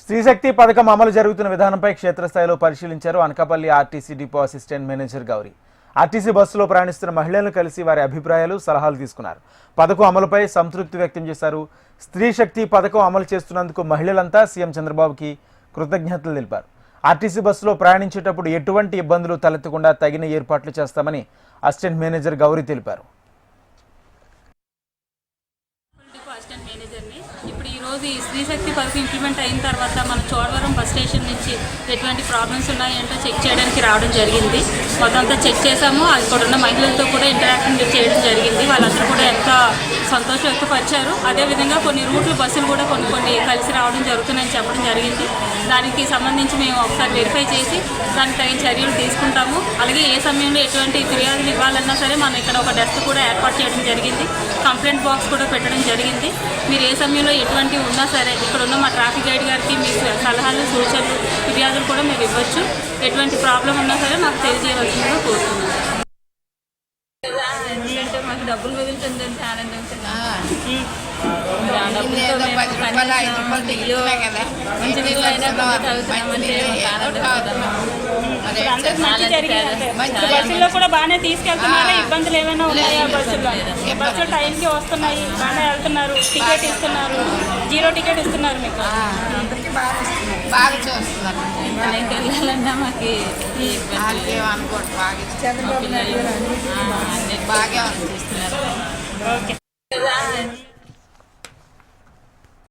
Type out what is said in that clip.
స్త్రీశక్తి పథకం అమలు జరుగుతున్న విధానంపై క్షేత్రస్థాయిలో పరిశీలించారు Anakapalli RTC depot assistant manager Gauri. RTC బస్సులో ప్రయాణిస్తున్న మహిళలను కలిసి వారి అభిప్రాయాలు, సలహాలు తీసుకున్నారు. పథకం అమలుపై సంతృప్తి వ్యక్తం చేశారు. స్త్రీశక్తి పథకం అమలు చేస్తున్నందుకు మహిళలంతా సీఎం చంద్రబాబుకి కృతజ్ఞతలు తెలిపారు. ఆర్టీసీ బస్సులో ప్రయాణించేటప్పుడు ఎటువంటి ఇబ్బందులు తలెత్తకుండా తగిన ఏర్పాట్లు చేస్తామని అసిస్టెంట్ మేనేజర్ గౌరీ తెలిపారు. ఇప్పుడు ఈరోజు ఈ స్త్రీశక్తి పథకం ఇంప్లిమెంట్ అయిన తర్వాత మన చోడవరం బస్ స్టేషన్ నుంచి ఎటువంటి ప్రాబ్లమ్స్ ఉన్నాయంటో చెక్ చేయడానికి రావడం జరిగింది. మొత్తం చెక్ చేసాము. అక్కడ ఉన్న మహిళలతో కూడా ఇంటరాక్షన్ చేయడం జరిగింది. వాళ్ళందరూ కూడా ఎంత సంతోషం వ్యక్తపరిచారు. అదేవిధంగా కొన్ని రూట్లు బస్సులు కూడా కొన్ని కలిసి రావడం జరుగుతున్నాయని చెప్పడం జరిగింది. దానికి సంబంధించి మేము ఒకసారి వెరిఫై చేసి దానికి తగిన చర్యలు తీసుకుంటాము. అలాగే ఏ సమయంలో ఎటువంటి ఫిర్యాదులు ఇవ్వాలన్నా సరే మనం ఇక్కడ ఒక డెస్క్ కూడా ఏర్పాటు చేయడం జరిగింది. కంప్లైంట్ బాక్స్ కూడా పెట్టడం జరిగింది. మీరు ఏ సమయంలో ఎటువంటివి ఉన్నా సరే ఇక్కడ ఉన్న మా ట్రాఫిక్ గైడ్ గారికి మీకు సలహాలు, సూచనలు, ఫిర్యాదులు కూడా మీరు ఇవ్వచ్చు. ఎటువంటి ప్రాబ్లం ఉన్నా సరే మాకు తెలియజేయవలసిందిగా కోరుతున్నాను. ఎందుకంటే మాకు డబ్బులు వదులుతుందంటే ఆనందం బస్సుల్లో కూడా బాగానే తీసుకెళ్తున్నారు. ఇబ్బందులు ఏమైనా ఉన్నాయా? బస్సులు టైంకి వస్తున్నాయి, బాగానే వెళ్తున్నారు. టికెట్ ఇస్తున్నారు, 0 టికెట్ ఇస్తున్నారు. మీకు బాగా చూస్తున్నారు. మనకి వెళ్ళాలన్నా మాకు బాగా చూస్తున్నారు. ఓకే.